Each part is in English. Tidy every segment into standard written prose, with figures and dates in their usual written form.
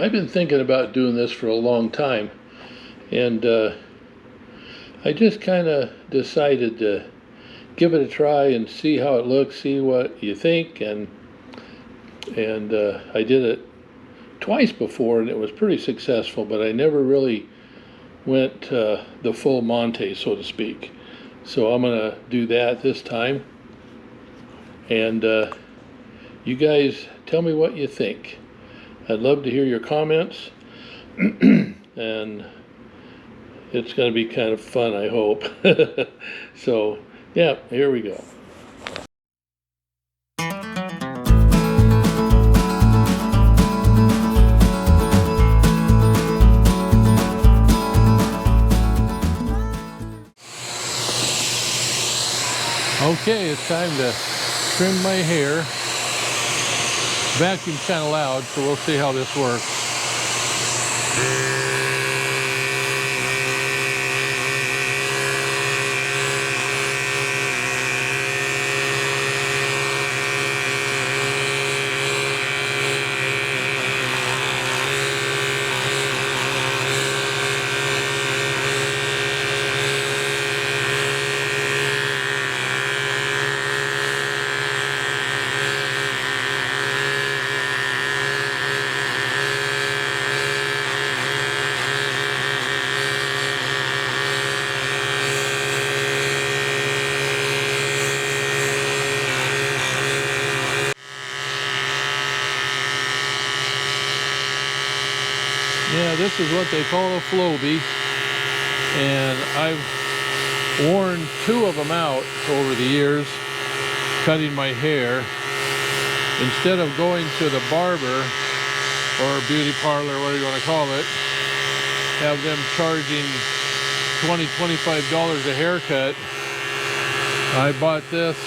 I've been thinking about doing this for a long time, and I just kind of decided to give it a try and see how it looks, see what you think, and I did it twice before, and it was pretty successful, but I never really went the full Monte, so to speak. So I'm gonna do that this time, and you guys tell me what you think. I'd love to hear your comments, and it's going to be kind of fun, I hope. So, yeah, here we go. Okay, it's time to trim my hair. Vacuum's kind of loud, so we'll see how this works. Yeah, this is what they call a Flowbee, and I've worn two of them out over the years, cutting my hair. Instead of going to the barber or beauty parlor, whatever you want to call it, have them charging $20, $25 a haircut, I bought this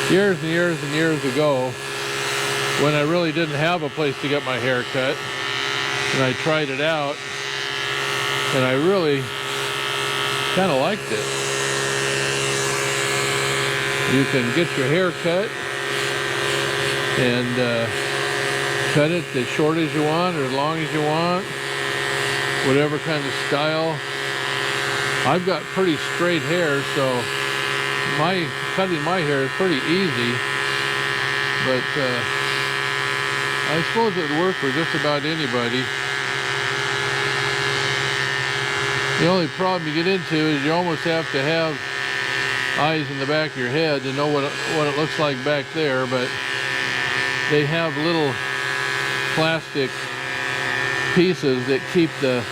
years and years and years ago when I really didn't have a place to get my hair cut. And I tried it out, and I really kind of liked it. You can get your hair cut and cut it as short as you want or as long as you want, whatever kind of style. I've got pretty straight hair, so cutting my hair is pretty easy, but I suppose it would work for just about anybody. The only problem you get into is you almost have to have eyes in the back of your head to know what it looks like back there, but they have little plastic pieces that keep the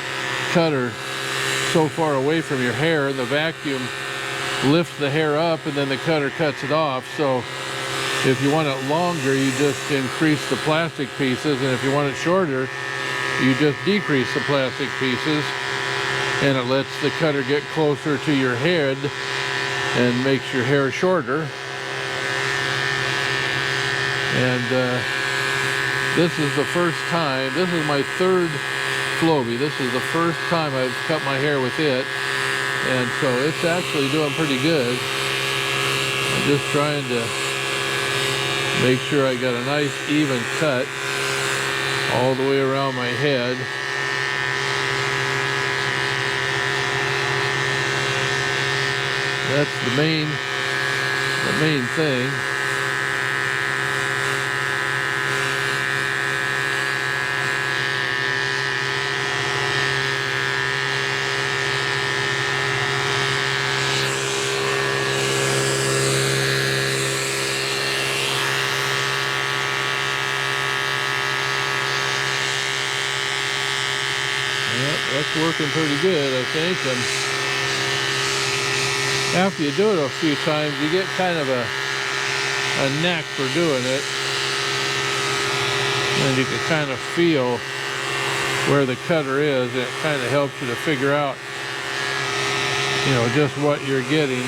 cutter so far away from your hair, and the vacuum lifts the hair up and then the cutter cuts it off. So if you want it longer, you just increase the plastic pieces, and if you want it shorter, you just decrease the plastic pieces, and it lets the cutter get closer to your head and makes your hair shorter. And this is the first time, this is my third Flowbee. This is the first time I've cut my hair with it, and so it's actually doing pretty good. I'm just trying to make sure I got a nice even cut all the way around my head. That's the main thing. Yep, that's working pretty good, I think. And after you do it a few times, you get kind of a knack for doing it, and you can kind of feel where the cutter is, and it kind of helps you to figure out, you know, just what you're getting.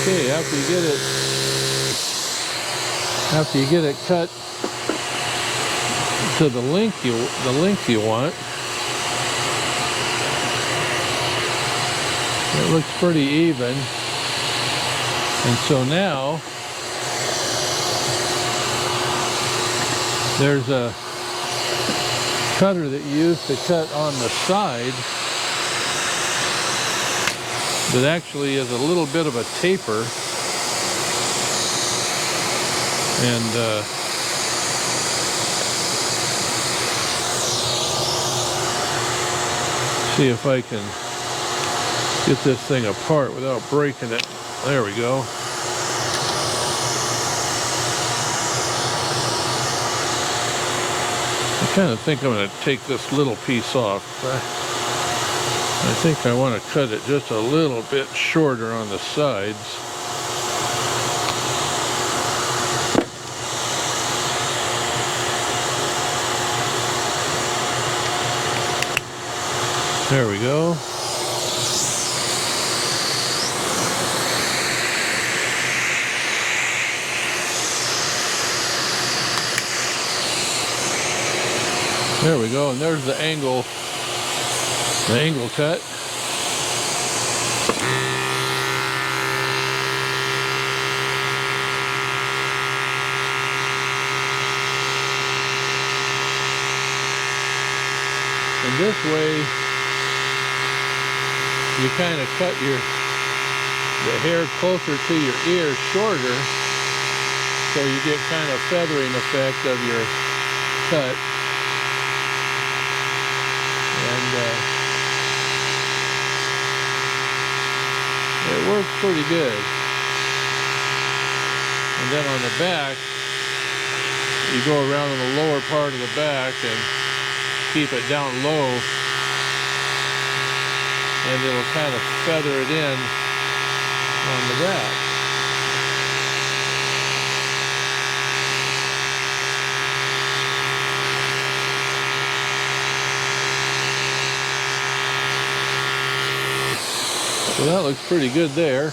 Okay, after you get it cut to the length you want, it looks pretty even. And so now there's a cutter that you use to cut on the side that actually is a little bit of a taper, and see if I can get this thing apart without breaking it. There we go. I kind of think I'm going to take this little piece off. I think I want to cut it just a little bit shorter on the sides. There we go. There we go, and there's the angle cut. And this way, you kind of cut the hair closer to your ear shorter, so you get kind of feathering effect of your cut. And it works pretty good. And then on the back, you go around in the lower part of the back and keep it down low, and it'll kind of feather it in on the back. So that looks pretty good there.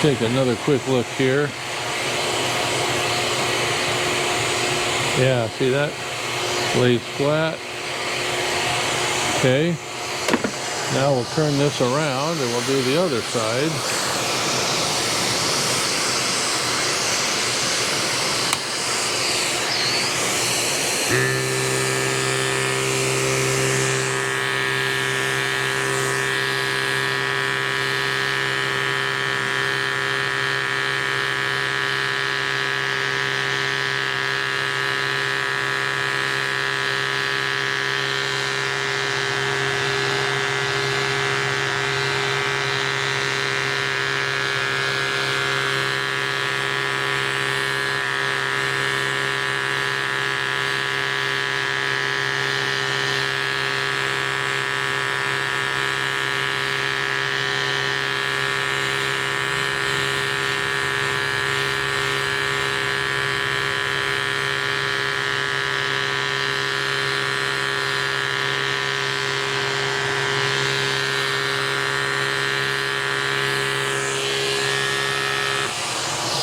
Take another quick look here. Yeah, see that? Lays flat. Okay. Now we'll turn this around and we'll do the other side.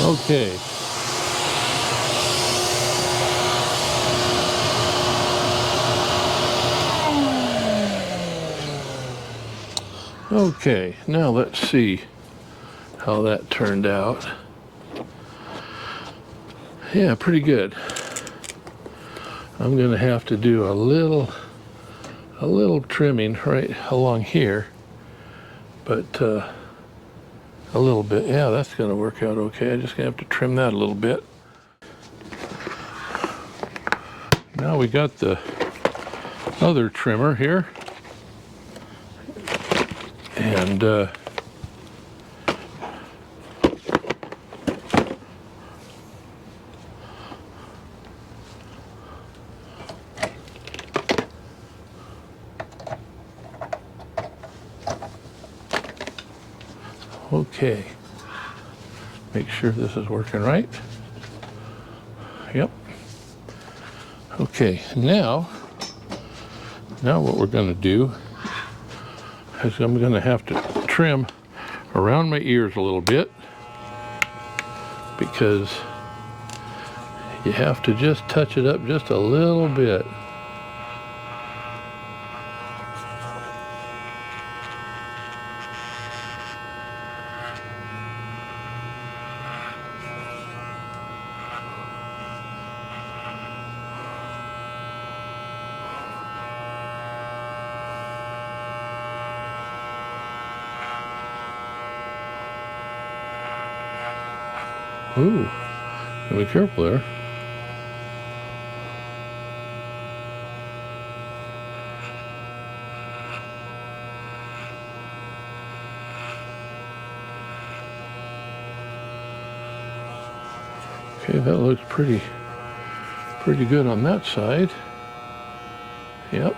Okay. Okay, now let's see how that turned out. Yeah, pretty good. I'm gonna have to do a little trimming right along here, but a little bit. Yeah, that's gonna work out okay. I'm just gonna have to trim that a little bit. Now we got the other trimmer here, and okay, make sure this is working right. Yep. Okay, now what we're going to do is I'm going to have to trim around my ears a little bit, because you have to just touch it up just a little bit. Ooh, be careful there. Okay, that looks pretty good on that side. Yep.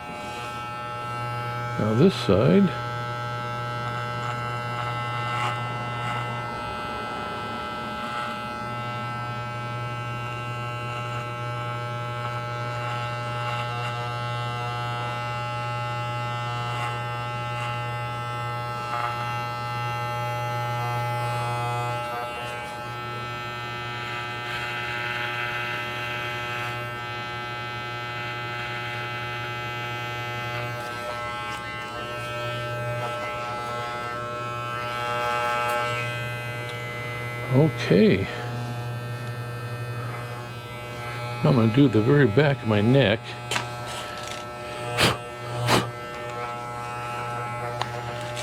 Now this side. Okay. Now I'm going to do the very back of my neck.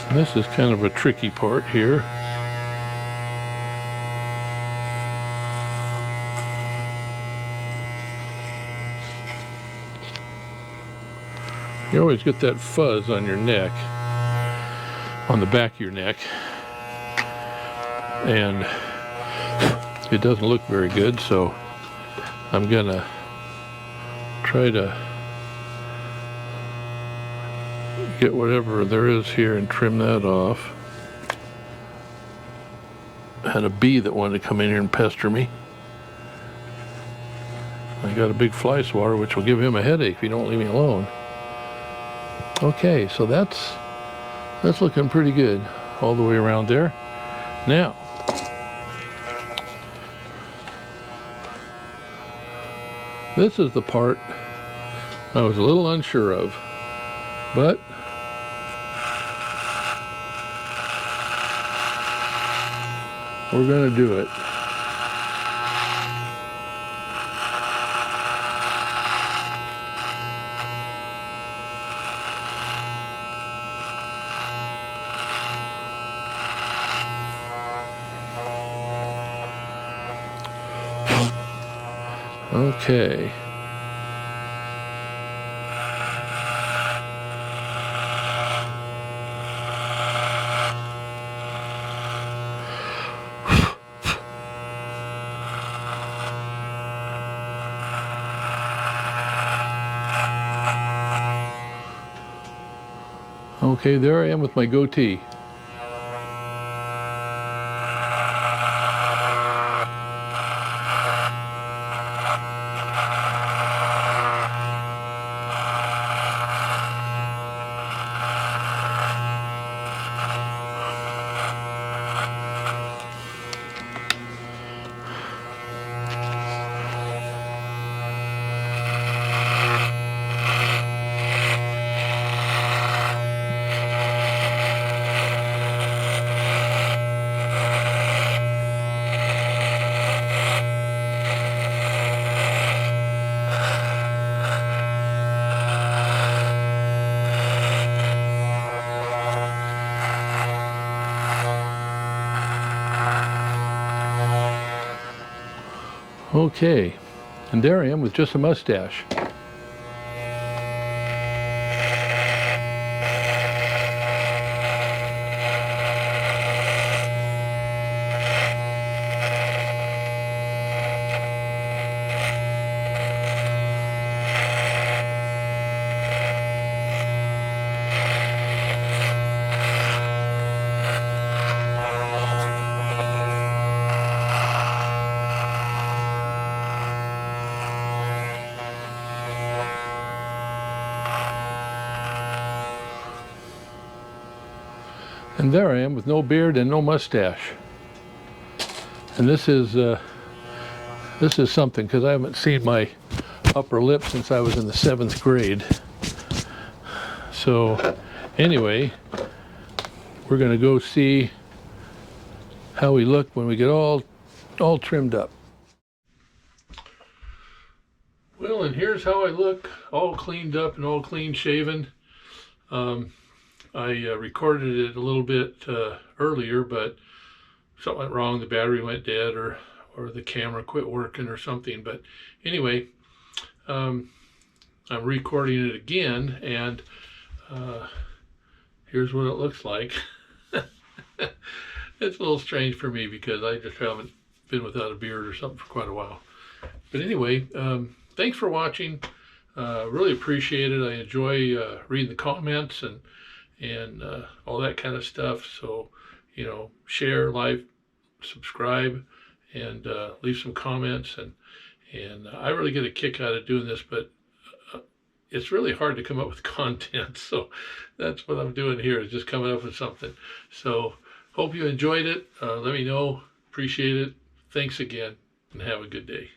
And this is kind of a tricky part here. You always get that fuzz on your neck, on the back of your neck, and it doesn't look very good, so I'm gonna try to get whatever there is here and trim that off. I had a bee that wanted to come in here and pester me. I got a big fly swatter, which will give him a headache if you don't leave me alone. Okay, so that's looking pretty good all the way around there. Now, this is the part I was a little unsure of, but we're going to do it. Okay. Okay, there I am with my goatee. Okay, and there I am with just a mustache. And there I am with no beard and no mustache. And this is something, because I haven't seen my upper lip since I was in the 7th grade. So anyway, we're going to go see how we look when we get all trimmed up. Well, and here's how I look, all cleaned up and all clean shaven. I recorded it a little bit earlier, but something went wrong. The battery went dead, or the camera quit working or something. But anyway, I'm recording it again, and here's what it looks like. It's a little strange for me because I just haven't been without a beard or something for quite a while. But anyway, thanks for watching. Really appreciate it. I enjoy reading the comments and all that kind of stuff. So, you know, share, like, subscribe, and leave some comments. And I really get a kick out of doing this, but it's really hard to come up with content. So that's what I'm doing here, is just coming up with something. So hope you enjoyed it. Let me know. Appreciate it. Thanks again, and have a good day.